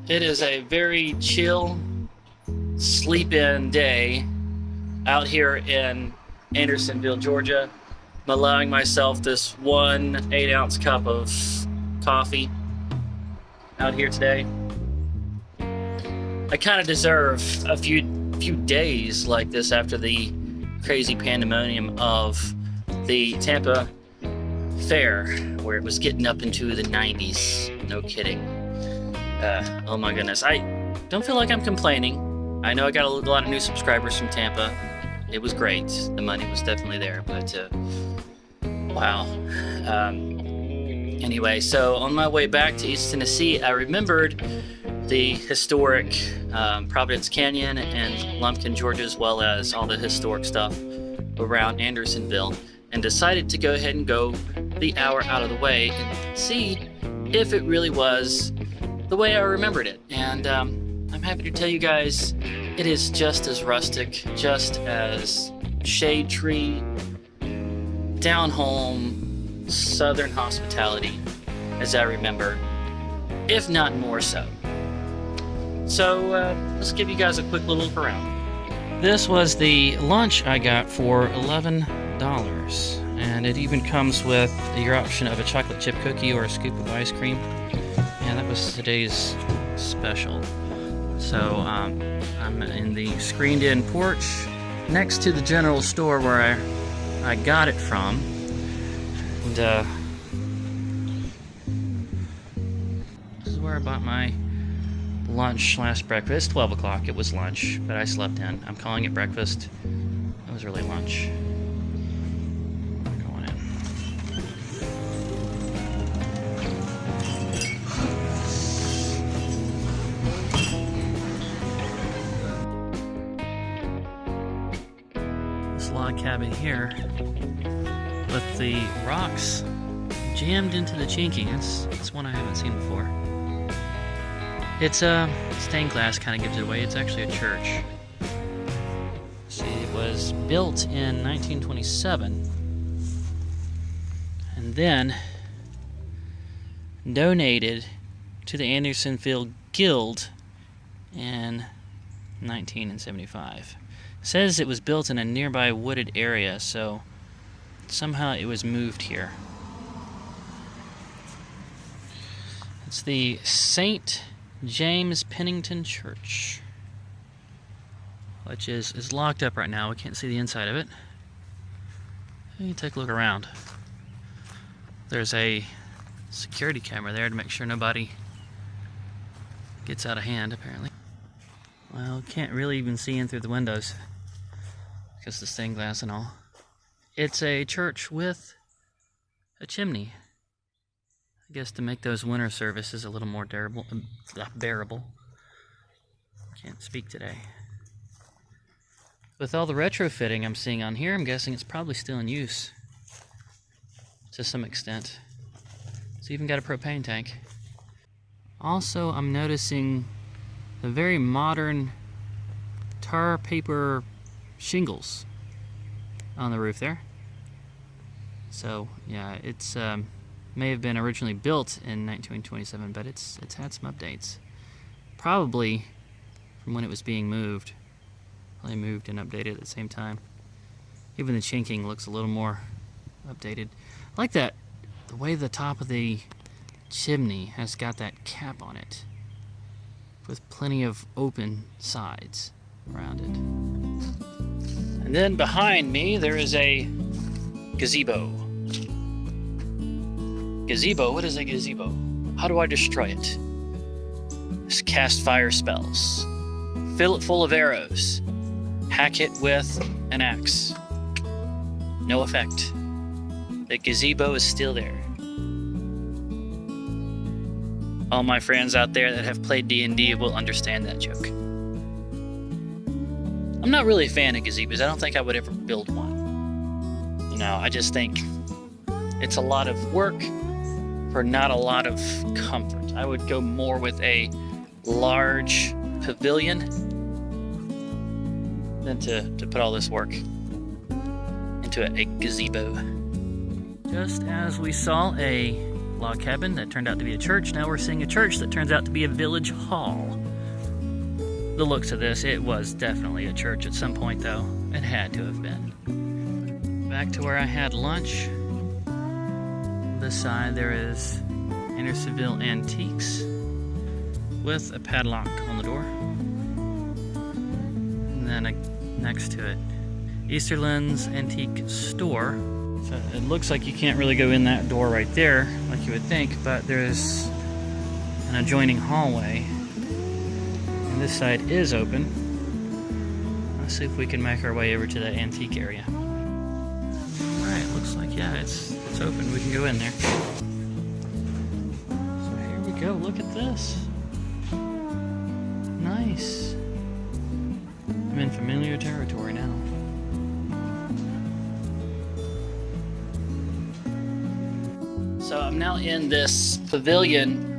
It is a very chill, sleep-in day out here in Andersonville, Georgia. I'm allowing myself this 1 8-ounce cup of coffee out here today. I kind of deserve a few days like this after the crazy pandemonium of the Tampa Fair, where it was getting up into the 90s. No kidding. Oh my goodness. I don't feel like I'm complaining. I know I got a lot of new subscribers from Tampa. It was great. The money was definitely there, but wow. Anyway, so on my way back to East Tennessee, I remembered the historic Providence Canyon and Lumpkin, Georgia, as well as all the historic stuff around Andersonville, and decided to go ahead and go the hour out of the way and see if it really was the way I remembered it. And I'm happy to tell you guys it is just as rustic, just as shade tree, down home, southern hospitality as I remember, if not more so. So let's give you guys a quick little look around. This was the lunch I got for $11, and it even comes with your option of a chocolate chip cookie or a scoop of ice cream. And that was today's special. So I'm in the screened-in porch next to the general store where I got it from, and this is where I bought my lunch / breakfast. It's 12 o'clock. It was lunch, but I slept in. I'm calling it breakfast. It was really lunch. Going in. This log cabin here with the rocks jammed into the chinking. It's one I haven't seen before. It's stained glass, kind of gives it away. It's actually a church. See, it was built in 1927 and then donated to the Andersonville Guild in 1975. It says it was built in a nearby wooded area, so somehow it was moved here. It's the St. James Pennington Church, which is locked up right now. We can't see the inside of it. You can take a look around. There's a security camera there to make sure nobody gets out of hand, apparently. Well, can't really even see in through the windows because of the stained glass and all. It's a church with a chimney. I guess to make those winter services a little more bearable. Can't speak today. With all the retrofitting I'm seeing on here, I'm guessing it's probably still in use to some extent. It's even got a propane tank. Also, I'm noticing the very modern tar paper shingles on the roof there. So, yeah, it's may have been originally built in 1927, but it's had some updates. Probably from when it was being moved. Well, they moved and updated at the same time. Even the chinking looks a little more updated. I like that, the way the top of the chimney has got that cap on it, with plenty of open sides around it. And then behind me there is a gazebo. Gazebo? What is a gazebo? How do I destroy it? Just cast fire spells. Fill it full of arrows. Hack it with an axe. No effect. The gazebo is still there. All my friends out there that have played D&D will understand that joke. I'm not really a fan of gazebos. I don't think I would ever build one. You know, I just think it's a lot of work for not a lot of comfort. I would go more with a large pavilion than to put all this work into a gazebo. Just as we saw a log cabin that turned out to be a church. Now we're seeing a church that turns out to be a village hall. The looks of this, it was definitely a church at some point though. It had to have been. Back to where I had lunch. This side there is Andersonville Antiques with a padlock on the door. And then next to it, Easterland's Antique Store. So it looks like you can't really go in that door right there like you would think, but there's an adjoining hallway. And this side is open. Let's see if we can make our way over to the antique area. Alright, looks like, yeah, it's open. We can go in there. So here we go. Look at this. Nice. I'm in familiar territory now. So I'm now in this pavilion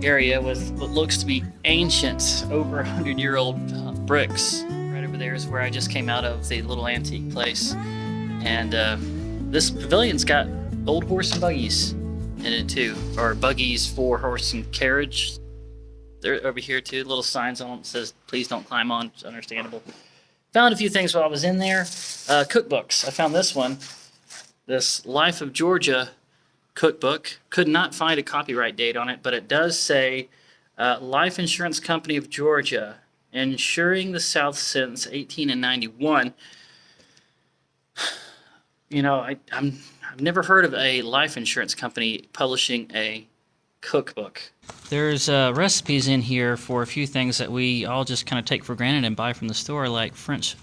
area with what looks to be ancient, over 100-year-old bricks. Right over there is where I just came out of the little antique place. And this pavilion's got old horse and buggies in it too, or buggies for horse and carriage. They're over here too, little signs on them that says, please don't climb on, it's understandable. Found a few things while I was in there. Cookbooks, I found this one, this Life of Georgia cookbook. Could not find a copyright date on it, but it does say Life Insurance Company of Georgia, insuring the South since 1891. You know, I've never heard of a life insurance company publishing a cookbook. There's recipes in here for a few things that we all just kind of take for granted and buy from the store, like French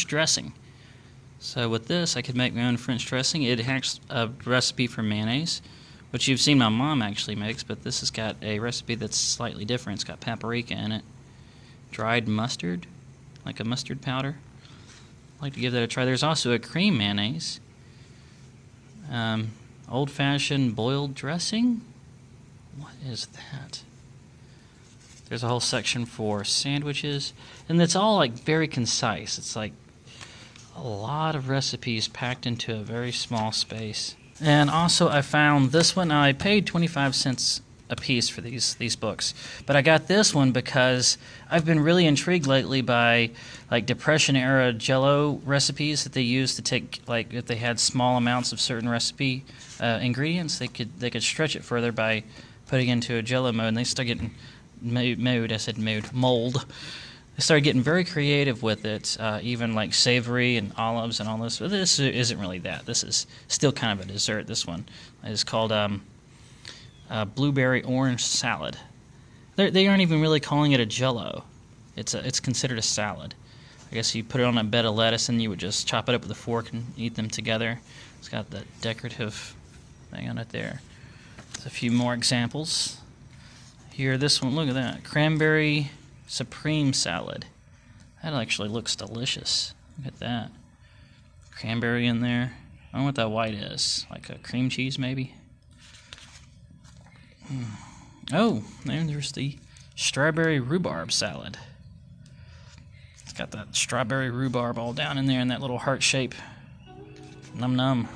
dressing. So with this, I could make my own French dressing. It has a recipe for mayonnaise, which you've seen my mom actually makes, but this has got a recipe that's slightly different. It's got paprika in it. Dried mustard, like a mustard powder. I'd like to give that a try. There's also a cream mayonnaise. Old-fashioned boiled dressing. What is that? There's a whole section for sandwiches, and it's all like very concise. It's like a lot of recipes packed into a very small space. And also I found this one. I paid 25 cents a piece for these books, but I got this one because I've been really intrigued lately by like Depression era Jell-O recipes that they used to take, like if they had small amounts of certain recipe ingredients, they could stretch it further by putting it into a Jell-O mode, and they start getting mold. They started getting very creative with it, even like savory and olives and all this. But this isn't really that. This is still kind of a dessert. This one is called blueberry orange salad. They aren't even really calling it a Jell-O. It's considered a salad. I guess you put it on a bed of lettuce and you would just chop it up with a fork and eat them together. It's got that decorative thing on it there. There's a few more examples. Here, this one, look at that. Cranberry supreme salad. That actually looks delicious. Look at that. Cranberry in there. I don't know what that white is. Like a cream cheese, maybe? Oh, there's the strawberry rhubarb salad. It's got that strawberry rhubarb all down in there in that little heart shape. Num num.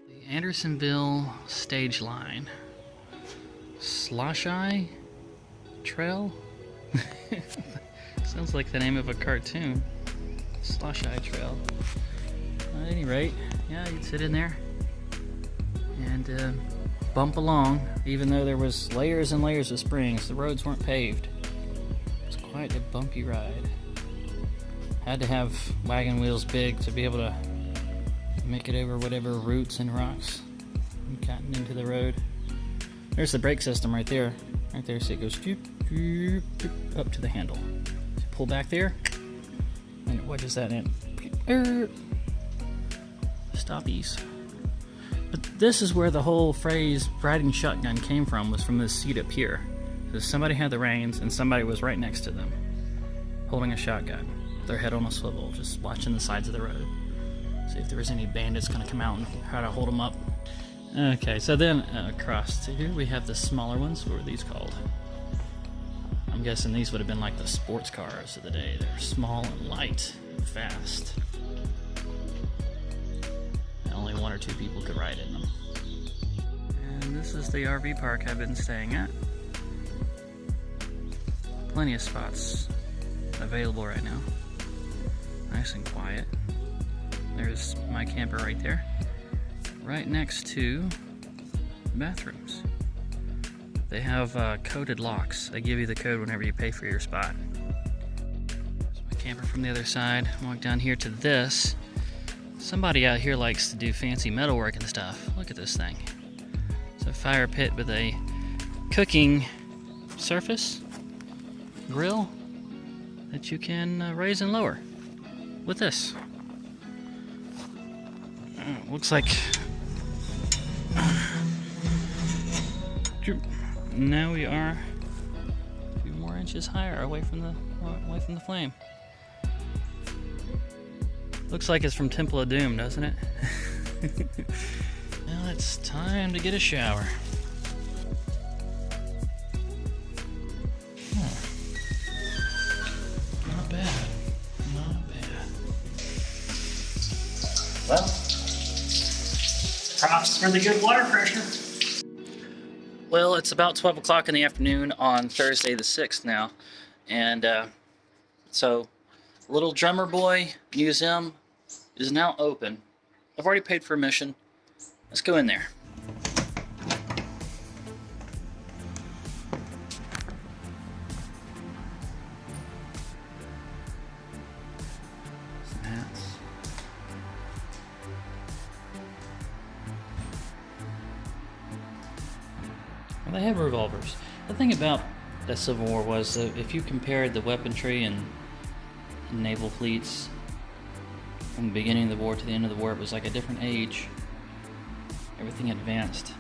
The Andersonville stage line. Slosh Eye Trail? Sounds like the name of a cartoon. Slosh Eye Trail. At any rate, yeah, you'd sit in there and bump along, even though there was layers and layers of springs. The roads weren't paved. It's quite a bumpy ride. Had to have wagon wheels big to be able to make it over whatever roots and rocks gotten into the road. There's the brake system right there. Right there, so it goes doop, doop, doop, up to the handle. So pull back there, and it wedges that in. Stoppies. But this is where the whole phrase riding shotgun came from, was from this seat up here. So somebody had the reins, and somebody was right next to them, holding a shotgun, their head on a swivel, just watching the sides of the road. See if there was any bandits going to come out and try to hold them up. Okay, so then across to here we have the smaller ones. What were these called? I'm guessing these would have been like the sports cars of the day. They're small and light and fast. And only one or two people could ride in them. And And this is the RV park I've been staying at. Plenty of spots available right now. Nice and quiet. There's my camper right there. Right next to bathrooms. They have coded locks. They give you the code whenever you pay for your spot. There's my camper from the other side. Walk down here to this. Somebody out here likes to do fancy metalwork and stuff. Look at this thing. It's a fire pit with a cooking surface, grill, that you can raise and lower with this. Looks like now we are a few more inches higher away from the flame. Looks like it's from Temple of Doom, doesn't it? Now it's time to get a shower. Not bad. Not bad. Well, props for the good water pressure. Well, it's about 12 o'clock in the afternoon on Thursday the 6th now. And so, Little Drummer Boy Museum is now open. I've already paid for admission. Let's go in there. Some hats. Well, they have revolvers. The thing about the Civil War was that if you compared the weaponry and naval fleets from the beginning of the war to the end of the war, it was like a different age. Everything advanced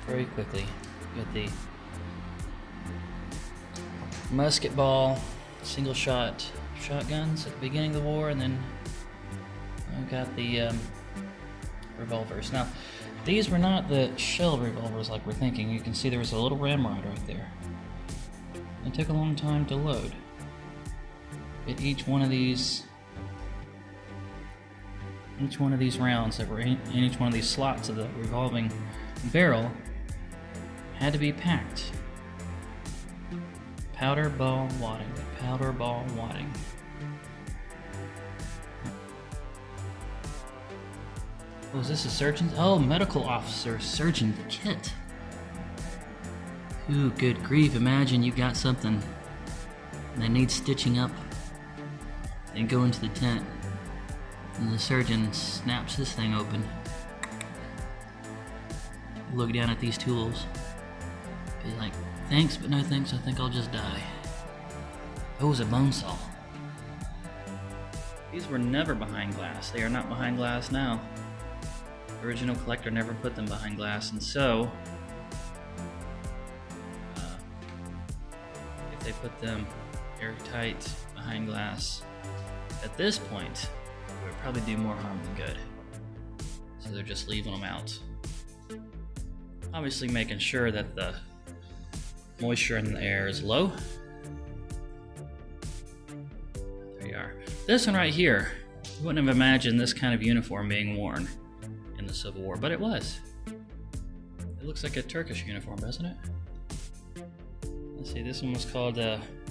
very quickly. You had the musket ball, single shot shotguns at the beginning of the war, and then we got the revolvers. Now, these were not the shell revolvers like we're thinking. You can see there was a little ramrod right there. It took a long time to load. At each one of these rounds that were in each one of these slots of the revolving barrel had to be packed. Powder ball wadding. Powder ball wadding. Oh, is this a surgeon? Oh, medical officer surgeon kit. Ooh, good grief. Imagine you got something and they need stitching up. They go into the tent and the surgeon snaps this thing open. Look down at these tools. Be like, thanks, but no thanks, I think I'll just die. Oh, it's a bone saw. These were never behind glass. They are not behind glass now. The original collector never put them behind glass, and so if they put them airtight behind glass at this point, it would probably do more harm than good. So they're just leaving them out. Obviously making sure that the moisture in the air is low. There you are. This one right here, you wouldn't have imagined this kind of uniform being worn in the Civil War, but it was. It looks like a Turkish uniform, doesn't it? Let's see, this one was called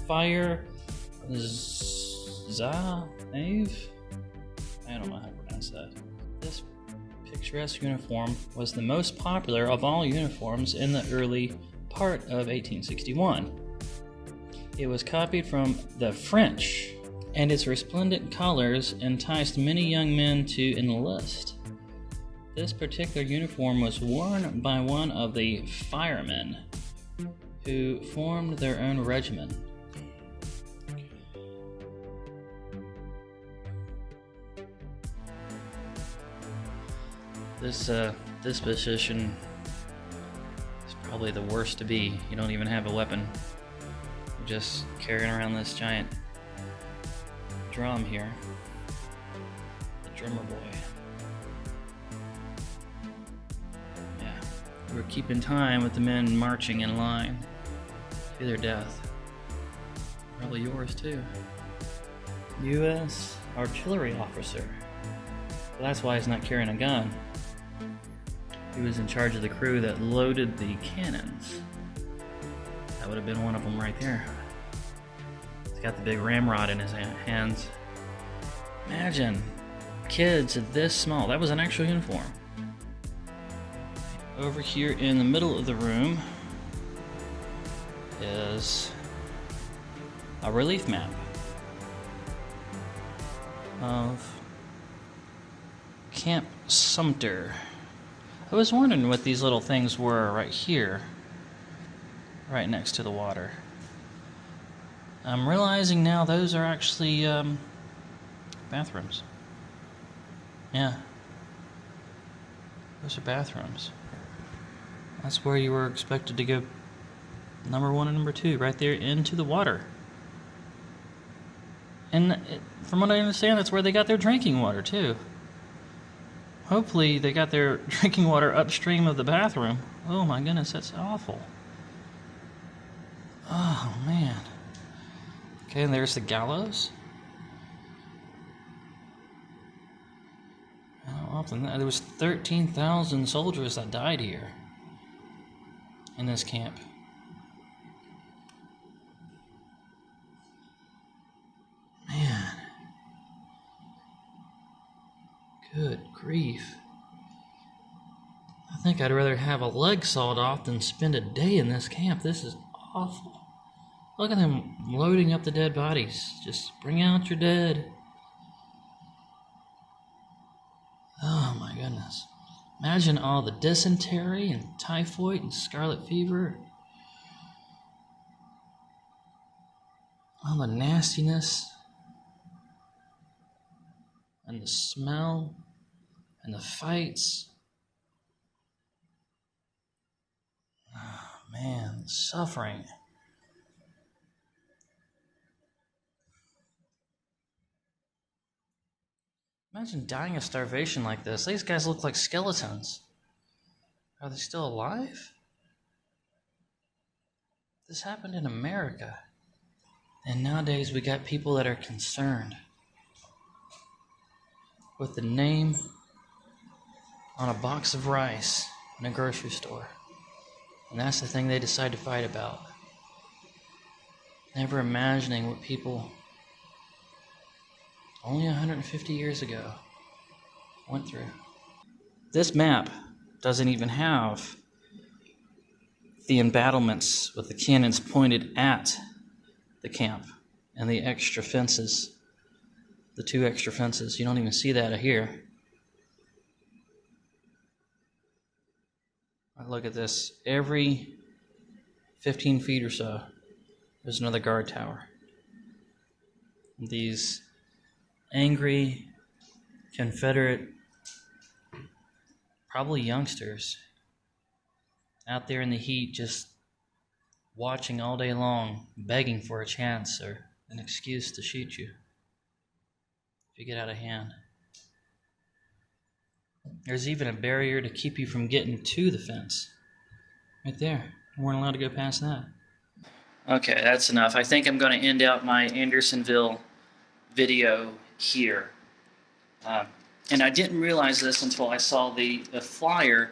Fire Zaev? I don't know how to pronounce that. This picturesque uniform was the most popular of all uniforms in the early part of 1861. It was copied from the French, and its resplendent colors enticed many young men to enlist. This particular uniform was worn by one of the firemen who formed their own regiment. This position is probably the worst to be. You don't even have a weapon. You're just carrying around this giant drum here. The drummer boy. Yeah, we're keeping time with the men marching in line to their death. Probably yours too. U.S. artillery officer. Well, that's why he's not carrying a gun. He was in charge of the crew that loaded the cannons. That would have been one of them right there. He's got the big ramrod in his hands. Imagine kids this small. That was an actual uniform. Over here in the middle of the room is a relief map of Camp Sumter. I was wondering what these little things were right here, right next to the water. I'm realizing now those are actually bathrooms. Yeah, those are bathrooms. That's where you were expected to go, number 1 and number 2, right there into the water. And from what I understand, that's where they got their drinking water too. Hopefully they got their drinking water upstream of the bathroom. Oh my goodness, that's awful. Oh man. Okay, and there's the gallows. How often? There was 13,000 soldiers that died here in this camp. Man. Good grief. I think I'd rather have a leg sawed off than spend a day in this camp. This is awful. Look at them loading up the dead bodies. Just bring out your dead. Oh my goodness. Imagine all the dysentery and typhoid and scarlet fever. All the nastiness and the smell and the fights. Oh man, suffering. Imagine dying of starvation like this. These guys look like skeletons. Are they still alive? This happened in America. And nowadays we got people that are concerned with the name on a box of rice in a grocery store. And that's the thing they decide to fight about. Never imagining what people only 150 years ago went through. This map doesn't even have the embattlements with the cannons pointed at the camp and the extra fences. The 2 extra fences. You don't even see that here. Look at this. Every 15 feet or so, there's another guard tower. These angry Confederate, probably youngsters, out there in the heat just watching all day long, begging for a chance or an excuse to shoot you if you get out of hand. There's even a barrier to keep you from getting to the fence. Right there. You weren't allowed to go past that. Okay, that's enough. I think I'm going to end out my Andersonville video here. And I didn't realize this until I saw the flyer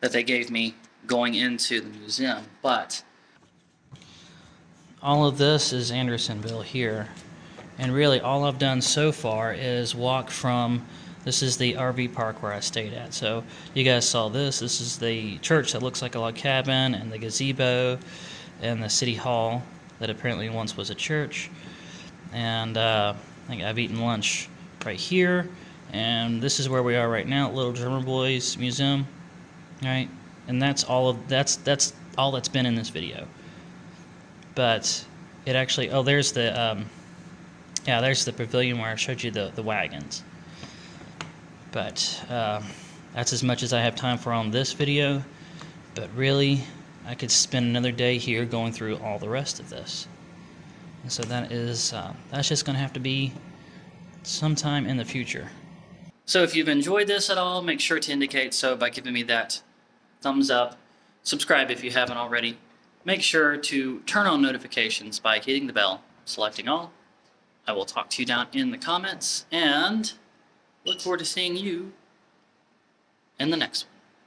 that they gave me going into the museum. But all of this is Andersonville here. And really all I've done so far is walk from, this is the RV park where I stayed at. So you guys saw this. This is the church that looks like a log cabin, and the gazebo, and the city hall that apparently once was a church. And I think I've eaten lunch right here. And this is where we are right now, Little Drummer Boys Museum. Right? And that's all that's been in this video. But it actually, oh, there's the there's the pavilion where I showed you the wagons. But that's as much as I have time for on this video. But really, I could spend another day here going through all the rest of this. And so that is that's just going to have to be sometime in the future. So if you've enjoyed this at all, make sure to indicate so by giving me that thumbs up. Subscribe if you haven't already. Make sure to turn on notifications by hitting the bell, selecting all. I will talk to you down in the comments, and look forward to seeing you in the next one.